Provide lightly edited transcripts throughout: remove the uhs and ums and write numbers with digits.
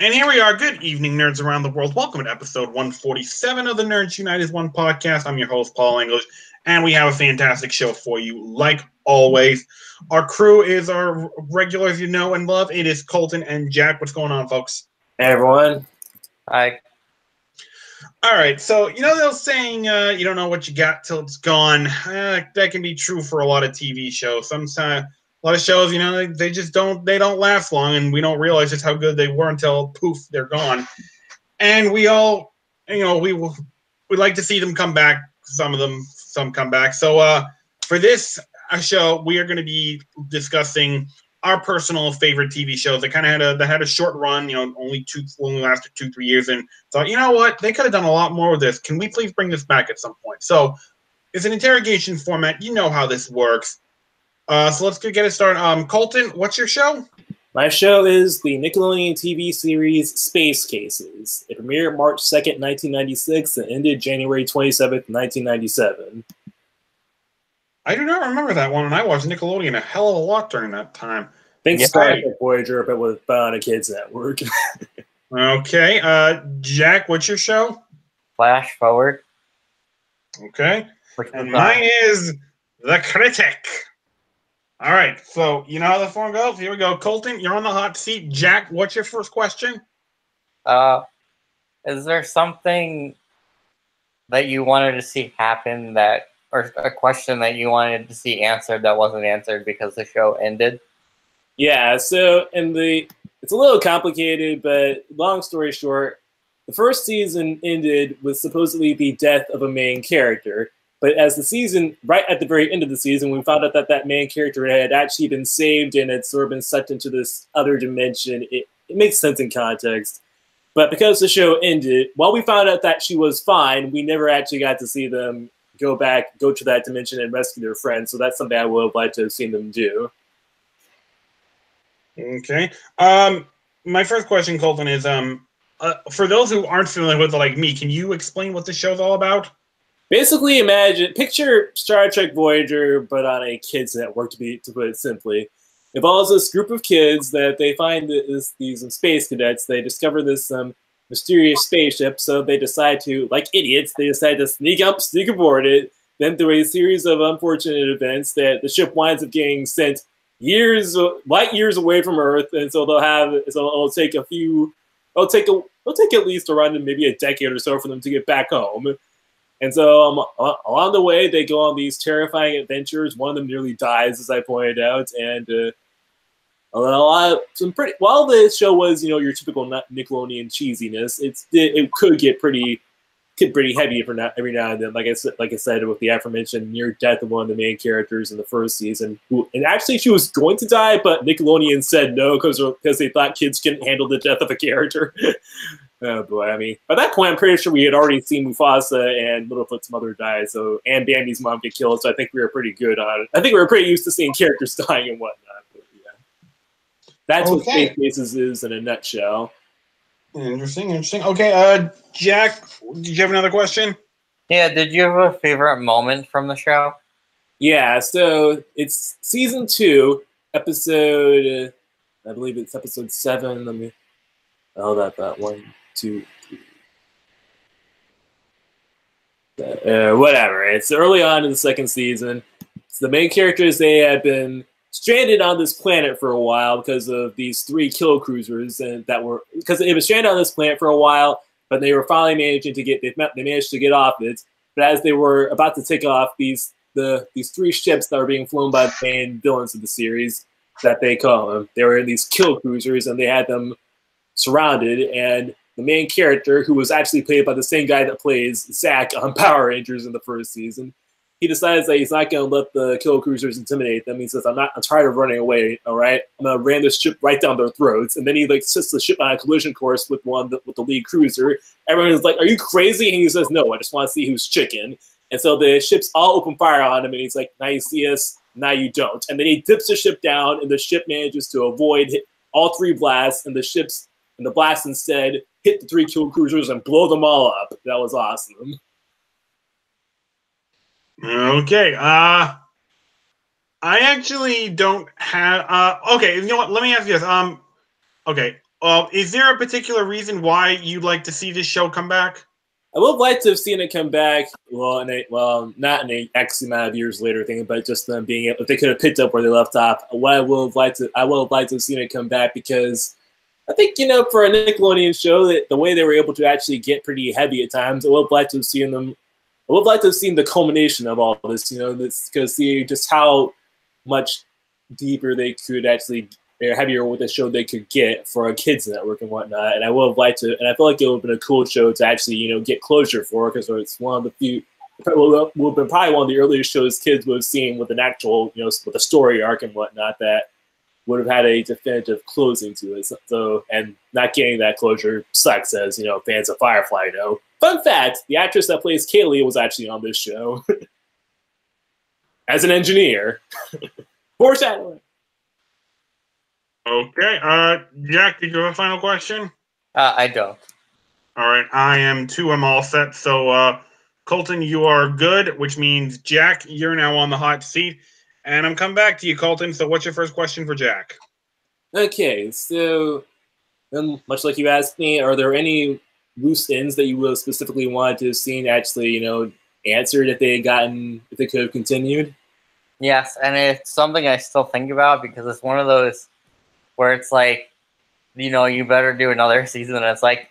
And here we are. Good evening, nerds around the world. Welcome to episode 147 of the Nerds United One podcast. I'm your host, Paul English, and we have a fantastic show for you, like always. Our crew is our regulars you know and love. It is Colton and Jack. What's going on, folks? Hey, everyone. Hi. All right, so you know they're saying you don't know what you got till it's gone. That can be true for a lot of TV shows. Sometimes a lot of shows, you know, they just don't last long, and we don't realize just how good they were until poof, they're gone. And we all, you know, we like to see them come back. Some come back. So for this show, we are going to be discussing our personal favorite TV shows that kind of had a short run, you know, only lasted 2-3 years, and thought, you know what, they could have done a lot more with this. Can we please bring this back at some point? So it's an interrogation format. You know how this works. So let's get it started. Colton, what's your show? My show is the Nickelodeon TV series Space Cases. It premiered March 2nd, 1996, and ended January 27th, 1997. I do not remember that one, and I watched Nickelodeon a hell of a lot during that time. Thanks to Star Trek Voyager, but with on a kids network. Okay, Jack, what's your show? Flash Forward. Okay, and mine is The Critic. All right, so you know how the form goes. Here we go. Colton, you're on the hot seat. Jack, what's your first question? Is there something that you wanted to see happen or a question that you wanted to see answered that wasn't answered because the show ended? Yeah, so it's a little complicated, but long story short, the first season ended with supposedly the death of a main character. But as the season, right at the very end of the season, we found out that that main character had actually been saved and had sort of been sucked into this other dimension. It makes sense in context. But because the show ended, while we found out that she was fine, we never actually got to see them go to that dimension and rescue their friend. So that's something I would have liked to have seen them do. Okay. My first question, Colton, is for those who aren't familiar with it like me, can you explain what the show's all about? Basically, picture Star Trek Voyager, but on a kids network, to put it simply. It follows this group of kids that they find these space cadets. They discover this mysterious spaceship, so they decide to, like idiots, sneak aboard it. Then through a series of unfortunate events, that the ship winds up getting sent light years away from Earth, and so it'll take at least around maybe a decade or so for them to get back home. And so along the way, they go on these terrifying adventures. One of them nearly dies, as I pointed out, and while the show was, you know, your typical Nickelodeon cheesiness, it could get pretty heavy every now and then. Like I said, with the aforementioned near death of one of the main characters in the first season, and actually she was going to die, but Nickelodeon said no because they thought kids couldn't handle the death of a character. Oh boy, I mean, by that point, I'm pretty sure we had already seen Mufasa and Littlefoot's mother die, and Bambi's mom get killed, so I think we were pretty good on it. I think we were pretty used to seeing characters dying and whatnot. But yeah, that's what Space Cases is in a nutshell. Interesting. Okay, Jack, did you have another question? Yeah, did you have a favorite moment from the show? Yeah, so it's season 2, episode, I believe it's episode 7. Let me, that 1, 2, 3. Whatever. It's early on in the second season. So the main characters, they had been stranded on this planet for a while because of these 3 kill cruisers, and because they were stranded on this planet for a while, but they were finally managed to get off it. But as they were about to take off, these 3 ships that were being flown by the main villains of the series, that they call them, they were in these kill cruisers, and they had them surrounded, and the main character, who was actually played by the same guy that plays Zack on Power Rangers in the first season, he decides that he's not going to let the kill cruisers intimidate them. He says, I'm tired of running away, all right? I'm going to ram this ship right down their throats. And then he sets the ship on a collision course with the lead cruiser. Everyone's like, are you crazy? And he says, no, I just want to see who's chicken. And so the ships all open fire on him, and he's like, now you see us, now you don't. And then he dips the ship down, and the ship manages to avoid all 3 blasts, and the blast instead hit the 3 kill cruisers and blow them all up. That was awesome. Okay. I actually don't have. Okay, you know what? Let me ask you this. Okay. Is there a particular reason why you'd like to see this show come back? I would have liked to have seen it come back. Not in a X amount of years later thing, but just them being able, if they could have picked up where they left off. I would have liked to have seen it come back because I think for a Nickelodeon show that the way they were able to actually get pretty heavy at times, I would have liked to have seen them. I would have liked to have seen the culmination of all this. This because see just how much deeper they could actually. Or heavier with the show they could get for a kids network and whatnot, and I would have liked to, and I feel like it would have been a cool show to actually get closure for because it's one of the few, would have been probably one of the earliest shows kids would have seen with an actual with a story arc and whatnot that would have had a definitive closing to it. So and not getting that closure sucks as fans of Firefly know. Fun fact: the actress that plays Kaylee was actually on this show as an engineer. Foreshadowing. Okay. Jack, did you have a final question? I don't. All right. I am too. I'm all set. So, Colton, you are good, which means Jack, you're now on the hot seat. And I'm coming back to you, Colton. So what's your first question for Jack? Okay. So, much like you asked me, are there any loose ends that you would have specifically wanted to have seen actually, answered if they could have continued? Yes, and it's something I still think about because it's one of those where it's like, you better do another season, and it's like,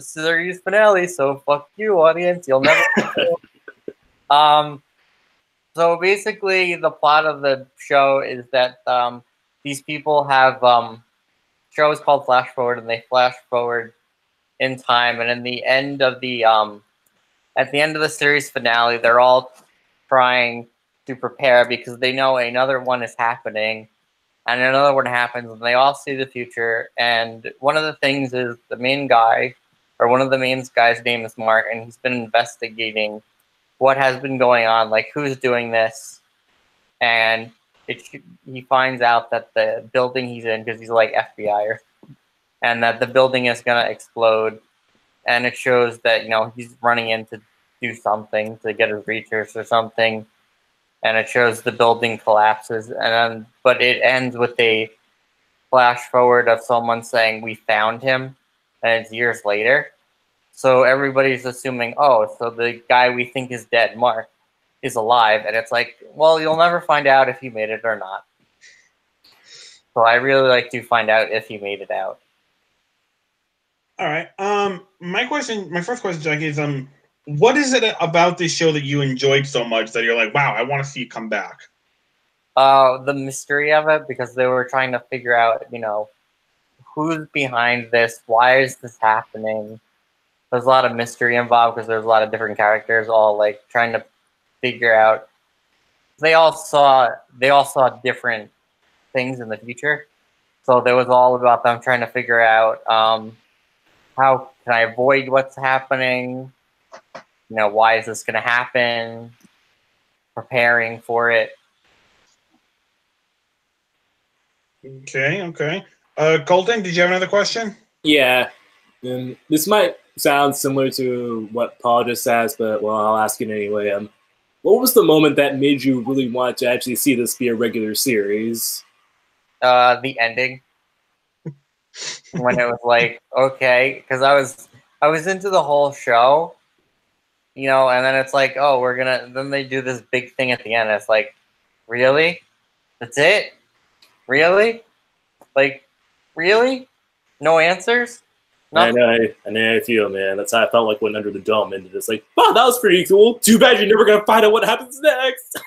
series finale, so fuck you, audience, you'll never So basically, the plot of the show is that these people have show is called Flash Forward, and they flash forward in time, and in the end of the at the end of the series finale, they're all trying to prepare because they know another one is happening. And another one happens, and they all see the future. And one of the things is the main guy, or one of the main guys' name is Mark, and he's been investigating what has been going on, like who's doing this. And he finds out that the building he's in, because he's like FBI, and that the building is going to explode. And it shows that, he's running in to do something, to get his research or something. And it shows the building collapses, but it ends with a flash forward of someone saying, "We found him," and it's years later. So everybody's assuming, oh, so the guy we think is dead, Mark, is alive, and it's like, well, you'll never find out if he made it or not. So I really like to find out if he made it out. All right. My first question, Jack, is what is it about this show that you enjoyed so much that you're like, wow, I want to see it come back? The mystery of it, because they were trying to figure out, who's behind this, why is this happening? There's a lot of mystery involved because there's a lot of different characters all like trying to figure out. They all saw different things in the future, so there was all about them trying to figure out how can I avoid what's happening. Why is this going to happen? Preparing for it. Okay. Colton, did you have another question? Yeah. And this might sound similar to what Paul just asked, but I'll ask it anyway. What was the moment that made you really want to actually see this be a regular series? The ending. When it was like, okay, because I was into the whole show. And then it's like, oh, then they do this big thing at the end. It's like, really? That's it? Really? Like, really? No answers? Nothing? I know how I feel, man. That's how I felt like when Under the Dome ended. It's like, wow, that was pretty cool. Too bad you're never going to find out what happens next.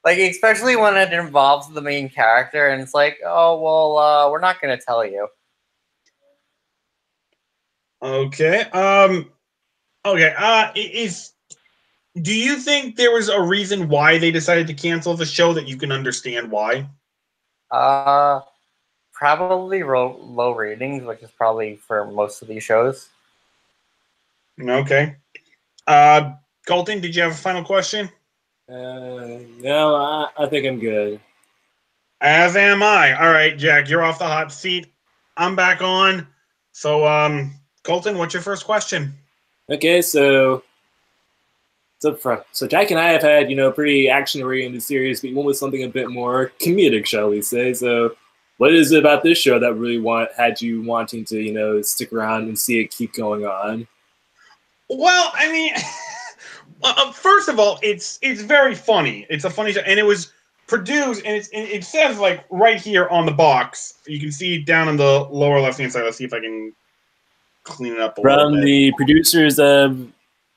Like, especially when it involves the main character, and it's like, oh, well, we're not going to tell you. Okay. Okay. Do you think there was a reason why they decided to cancel the show that you can understand why? Probably low ratings, which is probably for most of these shows. Okay. Colton, did you have a final question? No, I think I'm good. As am I. All right, Jack, you're off the hot seat. I'm back on. So, Colton, what's your first question? Okay, so Jack and I have had, pretty action-oriented series, but we went with something a bit more comedic, shall we say. So What is it about this show that really had you wanting to, stick around and see it keep going on? Well, I mean, first of all, it's very funny. It's a funny show, and it was produced, and it says like right here on the box. You can see down on the lower left hand side. Let's see if I can clean it up a little bit. From the producers of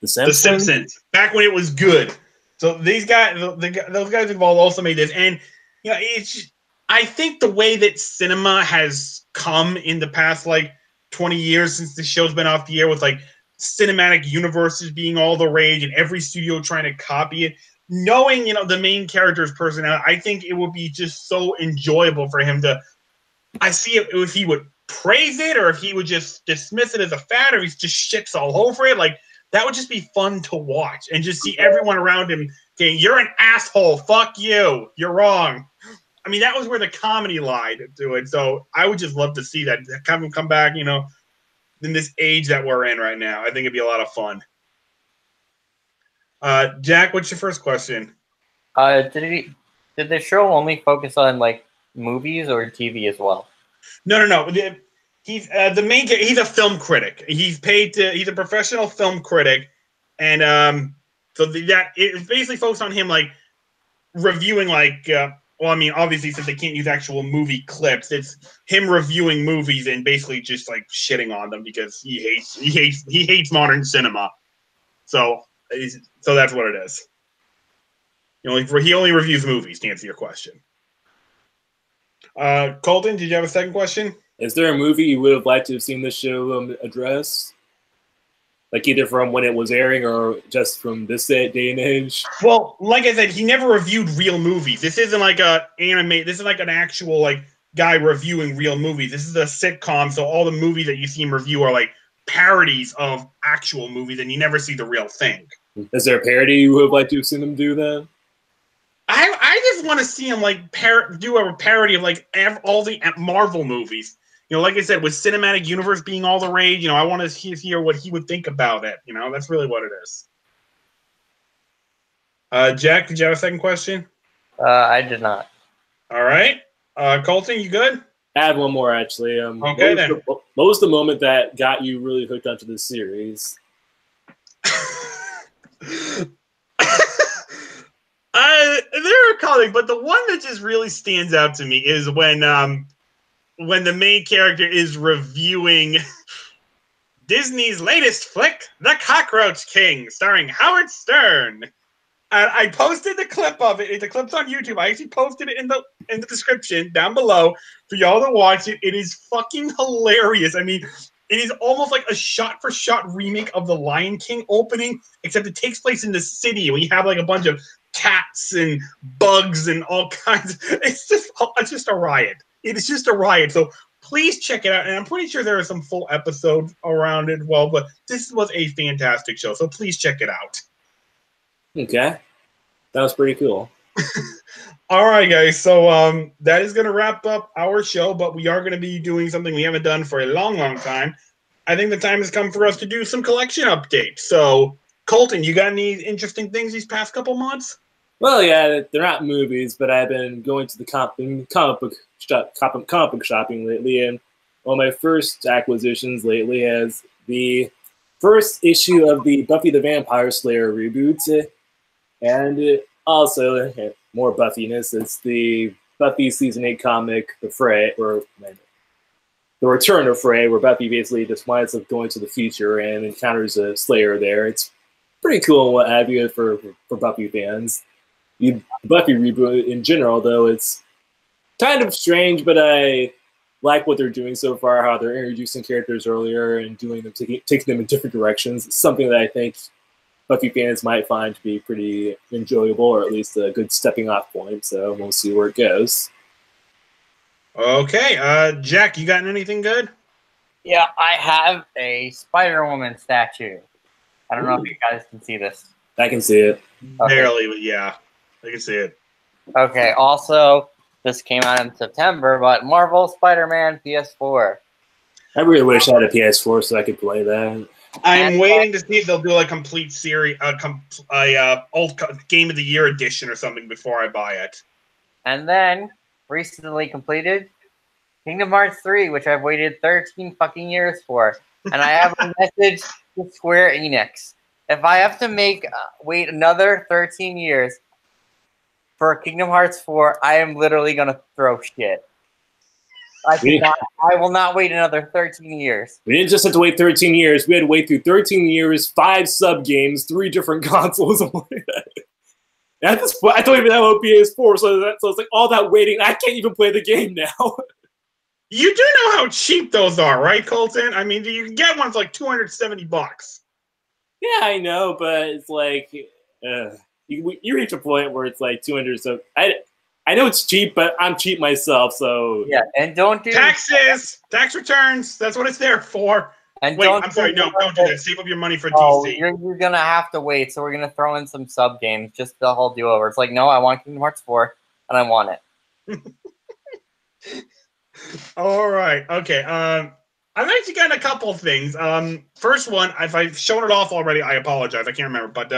The Simpsons? The Simpsons, back when it was good. So these guys, those guys involved also made this, and I think the way that cinema has come in the past like 20 years since the show's been off the air, with like cinematic universes being all the rage and every studio trying to copy it, knowing the main character's personality, I think it would be just so enjoyable for him to. I see it if he would praise it, or if he would just dismiss it as a fad, or he just shits all over it. Like, that would just be fun to watch, and just see everyone around him saying, "You're an asshole. Fuck you. You're wrong." I mean, that was where the comedy lied to it. So I would just love to see that come back, in this age that we're in right now. I think it'd be a lot of fun. Jack, what's your first question? Did the show only focus on like movies or TV as well? No. He's the main. He's a film critic. He's paid to. He's a professional film critic, and so that it's basically focused on him like reviewing like. Well, I mean, obviously, since they can't use actual movie clips, it's him reviewing movies and basically just like shitting on them because he hates modern cinema. So that's what it is. He only reviews movies, to answer your question. Colton, did you have a second question? Is there a movie you would have liked to have seen this show address? Like either from when it was airing or just from this day and age? Well, like I said, he never reviewed real movies. This isn't like this is like an actual like guy reviewing real movies. This is a sitcom, so all the movies that you see him review are like parodies of actual movies, and you never see the real thing. Is there a parody you would have liked to have seen him do then? I just want to see him like do a parody of like all the Marvel movies. Like I said, with cinematic universe being all the rage, I want to hear what he would think about it. That's really what it is. Jack, did you have a second question? I did not. All right. Colton, you good? I have one more, actually. Okay, then. What was the moment that got you really hooked onto this series? There are a couple, but the one that just really stands out to me is when the main character is reviewing Disney's latest flick, The Cockroach King, starring Howard Stern. And I posted the clip of it. The clip's on YouTube. I actually posted it in the description down below for y'all to watch it. It is fucking hilarious. I mean, it is almost like a shot-for-shot remake of the Lion King opening, except it takes place in the city. We have like a bunch of cats and bugs and all kinds. It's just a riot. It is just a riot. So please check it out. And I'm pretty sure there are some full episodes around it as well. But this was a fantastic show. So please check it out. Okay. That was pretty cool. All right, guys. So that is going to wrap up our show. But we are going to be doing something we haven't done for a long, long time. I think the time has come for us to do some collection updates. So, Colton, you got any interesting things these past couple months? Well, yeah, they're not movies, but I've been going to the comic book shopping lately, and one of my first acquisitions lately has the first issue of the Buffy the Vampire Slayer reboot, and also more Buffiness. It's the Buffy Season 8 comic, The Fray, or The Return of Fray, where Buffy basically just winds up going to the future and encounters a Slayer there. It's pretty cool and what have you for Buffy fans. The Buffy reboot in general, though, it's kind of strange, but I like what they're doing so far, how they're introducing characters earlier and doing them, taking them in different directions. It's something that I think Buffy fans might find to be pretty enjoyable, or at least a good stepping off point, so we'll see where it goes. Okay, Jack, you got anything good? Yeah, I have a Spider-Woman statue. I don't know if you guys can see this. I can see it. Okay. Barely, but yeah, I can see it. Okay, also, this came out in September, but Marvel Spider-Man PS4. I really wish I had a PS4 so I could play that. I'm waiting to see if they'll do a complete series, old Game of the Year edition or something before I buy it. And then, recently completed, Kingdom Hearts 3, which I've waited 13 fucking years for. And I have a message to Square Enix. If I have to wait another 13 years for Kingdom Hearts 4, I am literally going to throw shit. I will not wait another 13 years. We didn't just have to wait 13 years. We had to wait through 13 years, 5 sub-games, 3 different consoles. At this point, I don't even have a PS4, so it's like all that waiting. I can't even play the game now. You do know how cheap those are, right, Colton? I mean, you can get one for like $270. Yeah, I know, but it's like you reach a point where it's like 200. So I know it's cheap, but I'm cheap myself, so yeah. And don't do taxes, tax returns. That's what it's there for. And wait, I'm sorry, no, don't do that. Save up your money for DC. You're gonna have to wait, so we're gonna throw in some sub games, just the whole do over. It's like, no, I want Kingdom Hearts 4, and I want it. All right, okay. I've actually gotten a couple of things. First one, if I've shown it off already, I apologize. I can't remember, but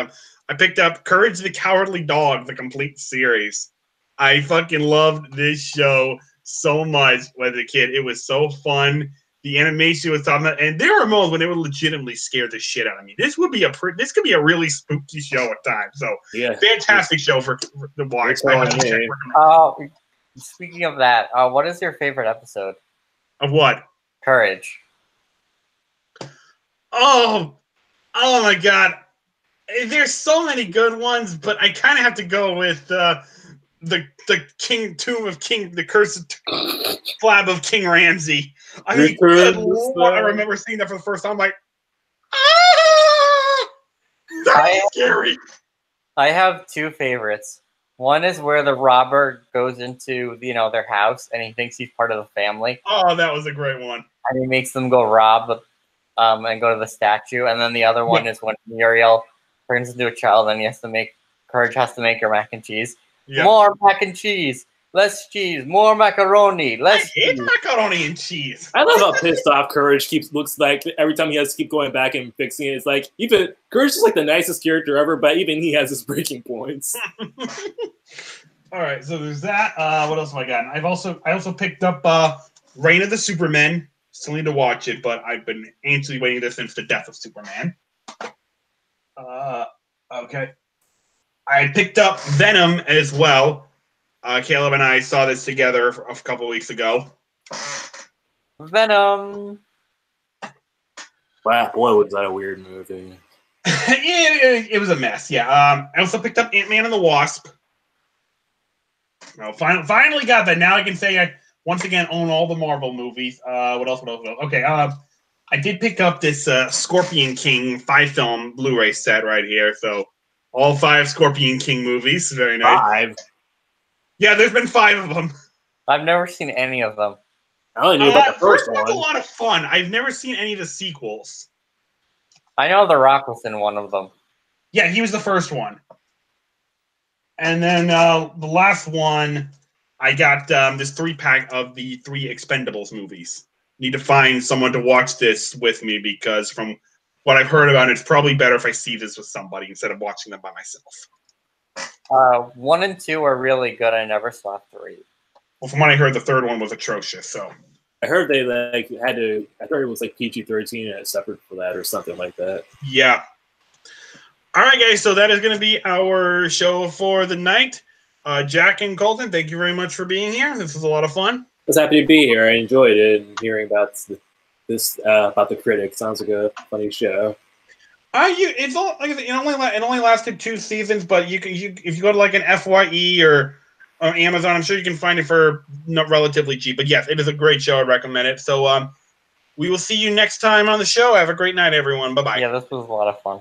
I picked up Courage the Cowardly Dog, the complete series. I fucking loved this show so much as a kid. It was so fun. The animation was talking about, and there were moments when they would legitimately scare the shit out of me. This could be a really spooky show at times. So, yeah, fantastic show for the watch. Speaking of that, what is your favorite episode? Of what? Courage. Oh my God! There's so many good ones, but I kind of have to go with the the cursed flab of King Ramsey. I mean, I remember seeing that for the first time. I'm like, that's scary. I have 2 favorites. One is where the robber goes into their house and he thinks he's part of the family. Oh, that was a great one. And he makes them go rob and go to the statue. And then the other one is when Muriel turns into a child and Courage has to make her mac and cheese. Yep. More mac and cheese, less cheese, more macaroni, less cheese. I hate macaroni and cheese. I love how pissed off Courage looks like every time he has to keep going back and fixing it. It's like, even Courage is like the nicest character ever, but even he has his breaking points. All right, so there's that. What else have I got? I also picked up Reign of the Supermen. Still need to watch it, but I've been anxiously waiting this since the death of Superman. Okay. I picked up Venom as well. Caleb and I saw this together a couple weeks ago. Venom. Wow, boy, was that a weird movie. it was a mess, yeah. I also picked up Ant-Man and the Wasp. Finally got that. Now I can say I once again own all the Marvel movies. What else? Okay, I did pick up this Scorpion King 5-film Blu-ray set right here. So all 5 Scorpion King movies. Very nice. 5? Yeah, there's been 5 of them. I've never seen any of them. I only knew about the first one. That's a lot of fun. I've never seen any of the sequels. I know The Rock was in one of them. Yeah, he was the first one. And then the last one, I got this 3-pack of the 3 Expendables movies. Need to find someone to watch this with me because from what I've heard about it, it's probably better if I see this with somebody instead of watching them by myself. 1 and 2 are really good. I never saw 3. Well, from what I heard, the 3rd one was atrocious. So I heard they had to. I heard it was like PG-13 and it's separate for that or something like that. Yeah. All right, guys. So that is going to be our show for the night. Jack and Colton, thank you very much for being here. This was a lot of fun. I was happy to be here. I enjoyed it and hearing about this about the critic. Sounds like a funny show. It's all like it only lasted 2 seasons, but if you go to like an FYE or Amazon, I'm sure you can find it for relatively cheap. But yes, it is a great show. I recommend it. So we will see you next time on the show. Have a great night, everyone. Bye bye. Yeah, this was a lot of fun.